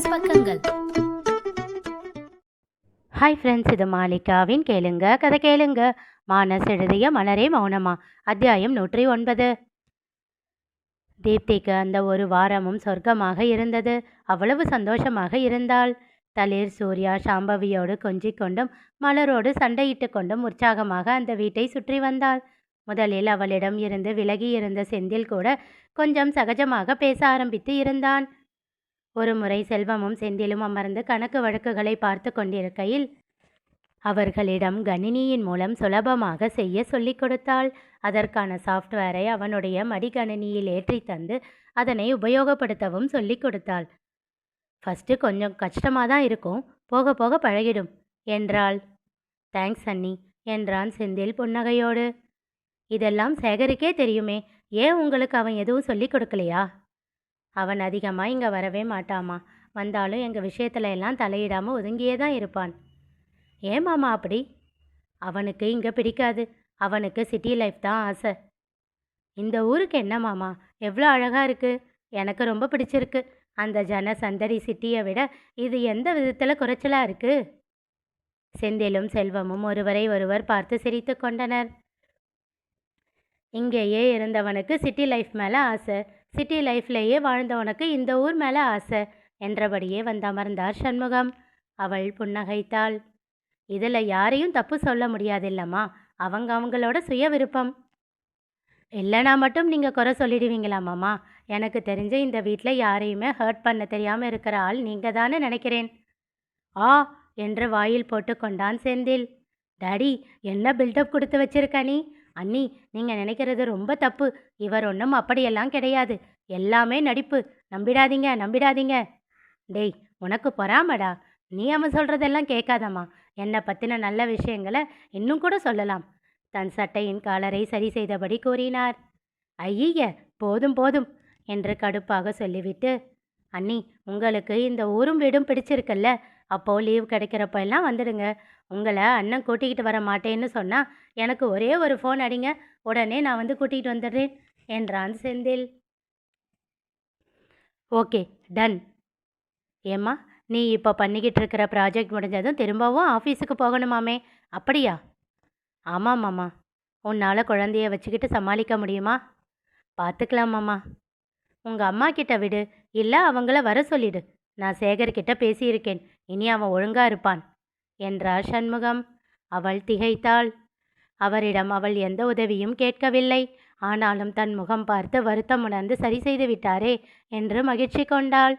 மானஸ் பக்கங்கள். Hi friends, இது மாலிகாவின் கேளுங்க கதை கேளுங்க. மானஸ் எழுதிய மலரே மௌனமா, அத்தியாயம் 109. தீப்திக்கு அந்த ஒரு வாரமும் சொர்க்கமாக இருந்தது. அவ்வளவு சந்தோஷமாக இருந்தாள். தளிர் சூர்யா சாம்பவியோடு கொஞ்சிக் கொண்டும் மலரோடு சண்டையிட்டு கொண்டும் உற்சாகமாக அந்த வீட்டை சுற்றி வந்தாள். முதலில் அவளிடம் இருந்து விலகி இருந்த செந்தில் கூட கொஞ்சம் சகஜமாக பேச ஆரம்பித்து இருந்தான். ஒரு முறை செல்வமும் செந்திலும் அமர்ந்து கணக்கு வழக்குகளை பார்த்து கொண்டிருக்கையில் அவர்களிடம் கணினியின் மூலம் சுலபமாக செய்ய சொல்லிக் கொடுத்தாள். அதற்கான சாஃப்ட்வேரை அவனுடைய மடிக்கணினியில் ஏற்றி தந்து அதனை உபயோகப்படுத்தவும் சொல்லிக் கொடுத்தாள். ஃபஸ்ட்டு கொஞ்சம் கஷ்டமாக தான் இருக்கும், போக போக பழகிடும் என்றாள். தேங்க்ஸ் அண்ணி என்றான் செந்தில் புன்னகையோடு. இதெல்லாம் சேகருக்கே தெரியுமே, ஏன் உங்களுக்கு அவன் எதுவும் சொல்லிக் கொடுக்கலையா? அவன் அதிகமாக இங்கே வரவே மாட்டாமா, வந்தாலும் எங்கள் விஷயத்துல எல்லாம் தலையிடாமல் ஒதுங்கியே தான் இருப்பான். ஏன் மாமா அப்படி? அவனுக்கு இங்கே பிடிக்காது, அவனுக்கு சிட்டி லைஃப் தான் ஆசை. இந்த ஊருக்கு என்ன மாமா, எவ்வளோ அழகாக இருக்குது, எனக்கு ரொம்ப பிடிச்சிருக்கு. அந்த ஜன சந்தடி சிட்டியை விட இது எந்த விதத்தில் குறைச்சலாக இருக்குது? செந்திலும் செல்வமும் ஒருவரை ஒருவர் பார்த்து சிரித்து கொண்டனர். இங்கேயே இருந்தவனுக்கு சிட்டி லைஃப் மேலே ஆசை, சிட்டி லைஃப்லேயே வாழ்ந்தவனுக்கு இந்த ஊர் மேலே ஆசை என்றபடியே வந்தமர்ந்தார் சண்முகம். அவள் புன்னகைத்தாள். இதில் யாரையும் தப்பு சொல்ல முடியாதில்லம்மா, அவங்களோட சுய விருப்பம். இல்லைனா மட்டும் நீங்கள் குறை சொல்லிடுவீங்களா மாமா? எனக்கு தெரிஞ்ச இந்த வீட்டில் யாரையுமே ஹர்ட் பண்ண தெரியாமல் இருக்கிற ஆள் நீங்கள் தானே நினைக்கிறேன். ஆ என்று வாயில் போட்டு கொண்டான் செந்தில். டாடி, என்ன பில்டப் கொடுத்து வச்சிருக்க நீ? அண்ணி, நீங்கள் நினைக்கிறது ரொம்ப தப்பு. இவர் ஒன்றும் அப்படியெல்லாம் கிடையாது, எல்லாமே நடிப்பு. நம்பிடாதீங்க நம்பிடாதீங்க. டேய், உனக்கு பொறாமடா, நீ அவன் சொல்கிறதெல்லாம் கேட்காதம்மா. என்னை பற்றின நல்ல விஷயங்களை இன்னும் கூட சொல்லலாம். தன் சட்டையின் காலரை சரி செய்தபடி கூறினார். ஐய, போதும் போதும் என்று கடுப்பாக சொல்லிவிட்டு, அண்ணி, உங்களுக்கு இந்த ஊரும் வீடும் பிடிச்சிருக்குல்ல, அப்போது லீவ் கிடைக்கிறப்ப எல்லாம் வந்துடுங்க. உங்களை அண்ணன் கூட்டிகிட்டு வர மாட்டேன்னு சொன்னால் எனக்கு ஒரே ஒரு ஃபோன் அடிங்க, உடனே நான் வந்து கூட்டிகிட்டு வந்துடுறேன் என்றான் செந்தில். Okay, ton. ஏம்மா, நீ இப்போ பண்ணிக்கிட்டு இருக்கிற ப்ராஜெக்ட் முடிஞ்சதும் திரும்பவும் ஆஃபீஸுக்கு போகணுமாமே, அப்படியா? ஆமாம் மாமா. உன்னால் குழந்தைய வச்சுக்கிட்டு சமாளிக்க முடியுமா? பார்த்துக்கலாம் மாமா. உங்கள் அம்மா கிட்ட விடு, இல்லை அவங்கள வர சொல்லிடு. நான் சேகர்கிட்ட பேசியிருக்கேன், இனி அவன் ஒழுங்கா இருப்பான் என்றார் சண்முகம். அவள் திகைத்தாள். அவரிடம் அவள் எந்த உதவியும் கேட்கவில்லை. ஆனாலும் தன் முகம் பார்த்து வருத்தம் உணர்ந்து சரி செய்து விட்டாரே என்று மகிழ்ச்சி கொண்டாள்.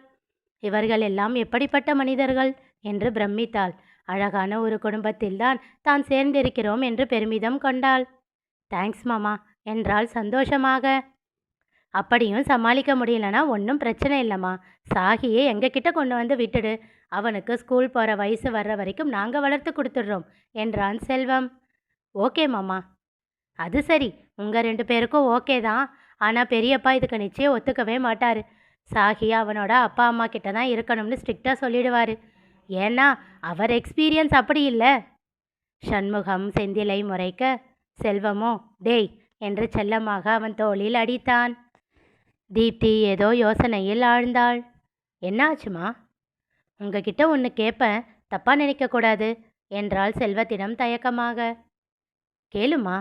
இவர்கள் எல்லாம் எப்படிப்பட்ட மனிதர்கள் என்று பிரமித்தாள். அழகான ஒரு குடும்பத்தில்தான் தான் சேர்ந்திருக்கிறோம் என்று பெருமிதம் கொண்டாள். தேங்க்ஸ் மாமா என்றாள் சந்தோஷமாக. அப்படியும் சமாளிக்க முடியலனா ஒன்றும் பிரச்சனை இல்லைம்மா, சாகியை எங்ககிட்ட கொண்டு வந்து விட்டுடு. அவனுக்கு ஸ்கூல் போகிற வயசு வர்ற வரைக்கும் நாங்கள் வளர்த்து கொடுத்துட்றோம் என்றான் செல்வம். ஓகே மாமா. அது சரி, உங்கள் 2 பேருக்கும் ஓகே தான். ஆனால் பெரியப்பா இதுக்கு நிச்சயம் ஒத்துக்கவே மாட்டார். சாகி அவனோட அப்பா அம்மா கிட்ட தான் இருக்கணும்னு ஸ்ட்ரிக்டாக சொல்லிடுவார். ஏன்னா அவர் எக்ஸ்பீரியன்ஸ் அப்படி இல்லை. சண்முகம் செந்திலை முறைக்க, செல்வமோ டேய் என்று செல்லமாக அவன் தோளில் அடித்தான். தீப்தி ஏதோ யோசனையில் ஆழ்ந்தாள். என்னாச்சுமா? உங்ககிட்ட ஒன்று கேட்பேன், தப்பாக நினைக்கக்கூடாது என்றாள் செல்வத்திடம் தயக்கமாக. கேளுமா.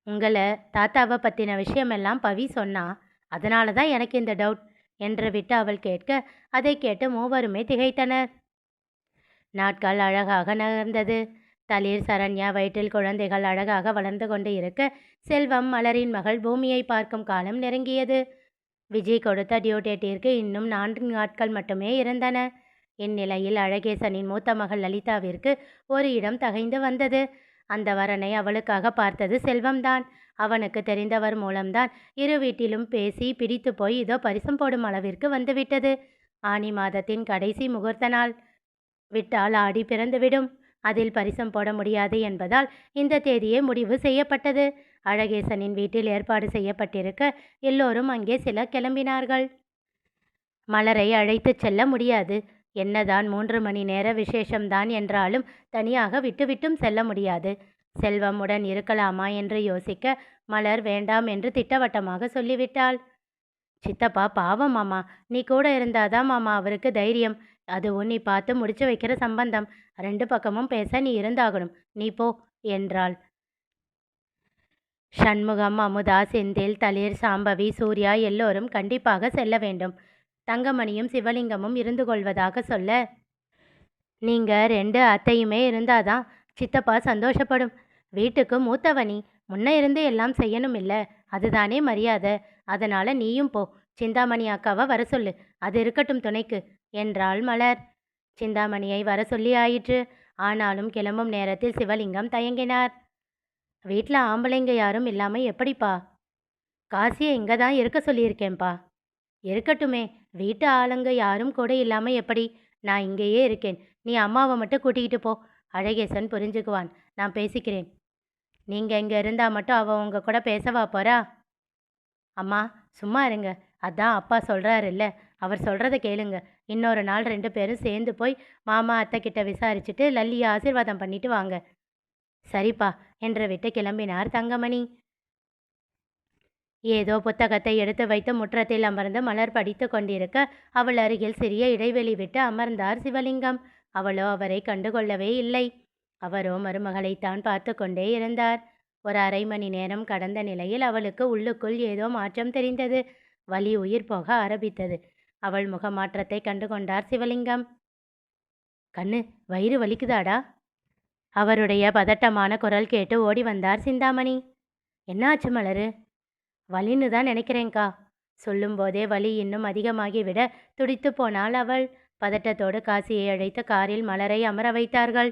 உங்களை தாத்தாவை பற்றின விஷயமெல்லாம் பவி சொன்னா, அதனால தான் எனக்கு இந்த டவுட் என்று விட்டு அவள் கேட்க, அதை கேட்டு மூவருமே திகைத்தனர். நாட்கள் அழகாக நகர்ந்தது. தளிர் சரண்யா வயிற்றில் குழந்தைகள் அழகாக வளர்ந்து கொண்டு இருக்க, செல்வம் மலரின் மகள் பூமியை பார்க்கும் காலம் நெருங்கியது. விஜய் கொடுத்த டியூட்டேட்டிற்கு இன்னும் 4 நாட்கள் மட்டுமே இருந்தன. இந்நிலையில் அழகேசனின் மூத்த மகள் லலிதாவிற்கு ஒரு இடம் தகைந்து வந்தது. அந்த வரனை அவளுக்காக பார்த்தது செல்வம்தான். அவனுக்கு தெரிந்தவர் மூலம்தான் இரு வீட்டிலும் பேசி பிடித்து போய் இதோ பரிசம் போடும் அளவிற்கு வந்துவிட்டது. ஆனி மாதத்தின் கடைசி முகூர்த்த நாள் விட்டால் ஆடி பிறந்துவிடும். அதில் பரிசம் போட முடியாது என்பதால் இந்த தேதியே முடிவு செய்யப்பட்டது. அழகேசனின் வீட்டில் ஏற்பாடு செய்யப்பட்டிருக்க எல்லோரும் அங்கே சிலர் கிளம்பினார்கள். மலரை அழைத்து செல்ல முடியாது. என்னதான் 3 மணி நேர விசேஷம்தான் என்றாலும் தனியாக விட்டுவிட்டும் செல்ல முடியாது. செல்வம் உடன் இருக்கலாமா என்று யோசிக்க மலர் வேண்டாம் என்று திட்டவட்டமாக சொல்லிவிட்டாள். சித்தப்பா பாவம் மாமா, நீ கூட இருந்தாதான் மாமா அவருக்கு தைரியம். அதுவும் நீ பார்த்து முடிச்சு வைக்கிற சம்பந்தம். 2 பக்கமும் பேச நீ இருந்தாகணும். நீ போ என்றாள். சண்முகம், அமுதா, செந்தில், தளிர், சாம்பவி, சூர்யா எல்லோரும் கண்டிப்பாக செல்ல வேண்டும். தங்கமணியும் சிவலிங்கமும் இருந்து கொள்வதாக சொல்ல, நீங்க 2 அத்தையுமே இருந்தாதான் சித்தப்பா சந்தோஷப்படும். வீட்டுக்கு மூத்தவனி, முன்ன இருந்து எல்லாம் செய்யணும் இல்ல, அதுதானே மரியாதை. அதனால நீயும் போ. சிந்தாமணி அக்காவை வர சொல்லு, அது இருக்கட்டும் துணைக்கு என்றாள் மலர். சிந்தாமணியை வர சொல்லி ஆயிற்று. ஆனாலும் கிளம்பும் நேரத்தில் சிவலிங்கம் தயங்கினார். வீட்டில் ஆம்பளைங்க யாரும் இல்லாம எப்படிப்பா? காசியை இங்கே தான் இருக்க சொல்லியிருக்கேன்ப்பா. இருக்கட்டுமே, வீட்டு ஆளுங்க யாரும் கூட இல்லாம எப்படி? நான் இங்கேயே இருக்கேன். நீ அம்மாவை மட்டும் கூட்டிகிட்டு போ. அழகேசன் புரிஞ்சுக்குவான். நான் பேசிக்கிறேன். நீங்கள் இங்கே இருந்தால் மட்டும் அவள் உங்கள் கூட பேசவா போறா? அம்மா சும்மா இருங்க. அதான் அப்பா சொல்கிறாருல்ல, அவர் சொல்கிறத கேளுங்க. இன்னொரு நாள் 2 பேரும் சேர்ந்து போய் மாமா அத்தை கிட்ட விசாரிச்சுட்டு லல்லியை ஆசீர்வாதம் பண்ணிட்டு வாங்க. சரிப்பா என்று விட்டு கிளம்பினார் தங்கமணி. ஏதோ புத்தகத்தை எடுத்து வைத்து முற்றத்தில் அமர்ந்து மலர் படித்து கொண்டிருக்க அவள் அருகில் சிறிய இடைவெளி விட்டு அமர்ந்தார் சிவலிங்கம். அவளோ அவரை கண்டுகொள்ளவே இல்லை. அவரோ மருமகளைத்தான் பார்த்து கொண்டே இருந்தார். ஒரு அரை மணி நேரம் கடந்த நிலையில் அவளுக்கு உள்ளுக்குள் ஏதோ மாற்றம் தெரிந்தது. வலி உயிர் போக ஆரம்பித்தது. அவள் முகமாற்றத்தை கண்டு கொண்டார் சிவலிங்கம். கண்ணு, வயிறு வலிக்குதாடா? அவருடைய பதட்டமான குரல் கேட்டு ஓடி வந்தார் சிந்தாமணி. என்னாச்சு மலரு? வலின்னு தான் நினைக்கிறேங்க்கா. சொல்லும்போதே வலி இன்னும் அதிகமாகிவிட துடித்து போனாள் அவள். பதட்டத்தோடு காசியை அழைத்து காரில் மலரை அமர வைத்தார்கள்.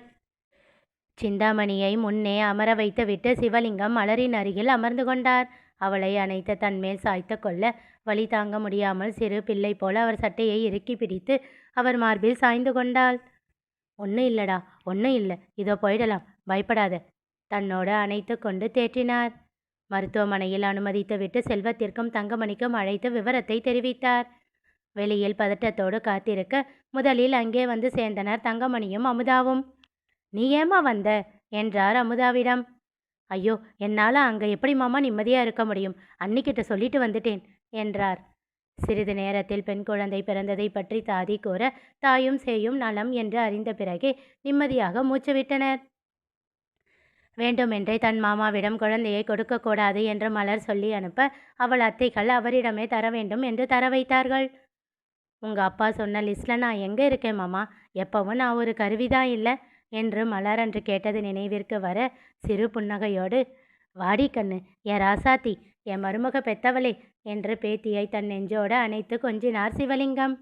சிந்தாமணியை முன்னே அமர வைத்துவிட்டு சிவலிங்கம் மலரின் அருகில் அமர்ந்து கொண்டார். அவளை அணைத்து தன்மேல் சாய்த்து கொள்ள வலி தாங்க முடியாமல் சிறு பிள்ளை போல அவர் சட்டையை இறுக்கி பிடித்து அவர் மார்பில் சாய்ந்து கொண்டாள். ஒன்றும் இல்லடா, ஒன்றும் இல்லை, இதோ போயிடலாம், பயப்படாத. தன்னோடு அணைத்து கொண்டு தேற்றினார். மருத்துவமனையில் அனுமதித்துவிட்டு செல்வத்திற்கும் தங்கமணிக்கும் அழைத்து விவரத்தை தெரிவித்தார். வெளியில் பதட்டத்தோடு காத்திருக்க முதலில் அங்கே வந்து சேர்ந்தனர் தங்கமணியும் அமுதாவும். நீ ஏமா வந்த என்றார் அமுதாவிடம். ஐயோ, என்னால் அங்கே எப்படி மாமா நிம்மதியாக இருக்க முடியும்? அன்னிக்கிட்ட சொல்லிட்டு வந்துட்டேன் என்றார். சிறிது நேரத்தில் பெண் குழந்தை பிறந்ததை பற்றி தாதி கூற தாயும் சேயும் நலம் என்று அறிந்த பிறகே நிம்மதியாக மூச்சு விட்டனர். வேண்டுமென்றே தன் மாமாவிடம் குழந்தையை கொடுக்கக்கூடாது என்று மலர் சொல்லி அனுப்ப அவள் அத்தைகள் அவரிடமே தர வேண்டும் என்று தர வைத்தார்கள். உங்கள் அப்பா சொன்ன லிஸ்ட்டில் நான் எங்கே இருக்கேன் மாமா? எப்பவும் நான் ஒரு கருவிதான் இல்லை என்று மலர் அன்று கேட்டது நினைவிற்கு வர சிறு புன்னகையோடு, வாடி கண்ணு, என் ராசாத்தி, என் மருமக பெத்தவளே என்று பேத்தியை தன் நெஞ்சோடு அணைத்து கொஞ்சினார் சிவலிங்கம்.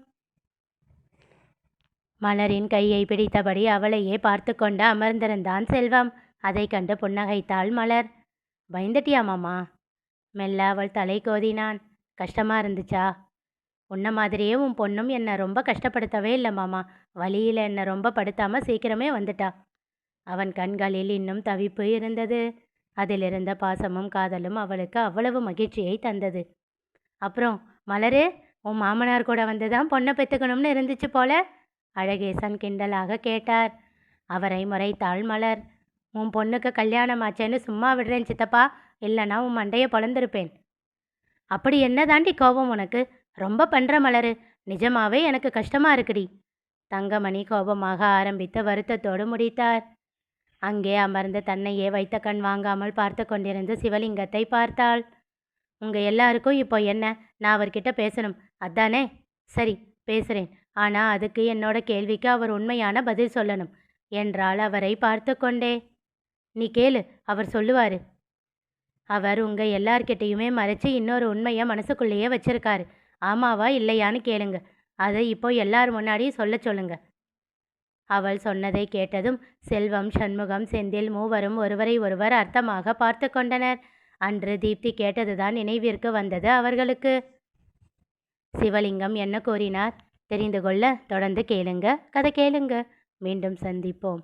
மலரின் கையை பிடித்தபடி அவளையே பார்த்து கொண்டு அமர்ந்திருந்தான் செல்வம். அதை கண்டு புன்னகைத்தாள் மலர். பயந்துட்டியா மாமா? மெல்ல அவள் தலை கோதினான். கஷ்டமா இருந்துச்சா? உன்ன மாதிரியே உன் பொண்ணும் என்னை ரொம்ப கஷ்டப்படுத்தவே இல்லை மாமா. வழியில் என்னை ரொம்ப படுத்தாமல் சீக்கிரமே வந்துட்டா. அவன் கண்களில் இன்னும் தவிப்பு இருந்தது. அதிலிருந்த பாசமும் காதலும் அவளுக்கு அவ்வளவு மகிழ்ச்சியை தந்தது. அப்புறம் மலரே, உன் மாமனார் கூட வந்து தான் பொண்ணை பெற்றுக்கணும்னு இருந்துச்சு போல அழகேசன் கிண்டலாக கேட்டார். அவரை முறைத்தாள் மலர். உன் பொண்ணுக்கு கல்யாணம் ஆச்சேன்னு சும்மா விடுறேன் சித்தப்பா, இல்லைனா உன் மண்டையை பொழந்திருப்பேன். அப்படி என்ன தாண்டி கோபம் உனக்கு? ரொம்ப பண்ணுற மலரு, நிஜமாவே எனக்கு கஷ்டமாக இருக்குடி. தங்கமணி கோபமாக ஆரம்பித்து வருத்தத்தோடு முடித்தார். அங்கே அமர்ந்து தன்னையே வைத்த கண் வாங்காமல் பார்த்து கொண்டிருந்த சிவலிங்கத்தை பார்த்தாள். உங்கள் எல்லாருக்கும் இப்போ என்ன? நான் அவர்கிட்ட பேசணும், அதானே? சரி, பேசுகிறேன். ஆனால் அதுக்கு என்னோட கேள்விக்கு அவர் உண்மையான பதில் சொல்லணும் என்றாள் அவரை பார்த்து கொண்டே. நீ கேளு, அவர் சொல்லுவார். அவர் உங்கள் எல்லார்கிட்டையுமே மறைச்சி இன்னொரு உண்மையை மனசுக்குள்ளேயே வச்சிருக்காரு. ஆமாவா இல்லையான்னு கேளுங்க. அதை இப்போ எல்லார் முன்னாடியும் சொல்ல சொல்லுங்க. அவள் சொன்னதை கேட்டதும் செல்வம், சண்முகம், செந்தில் மூவரும் ஒருவரை ஒருவர் அர்த்தமாக பார்த்து கொண்டனர். அன்று தீப்தி கேட்டதுதான் நினைவிற்கு வந்தது அவர்களுக்கு. சிவலிங்கம் என்ன கூறினார் தெரிந்து கொள்ள தொடர்ந்து கேளுங்க. கதை கேளுங்க. மீண்டும் சந்திப்போம்.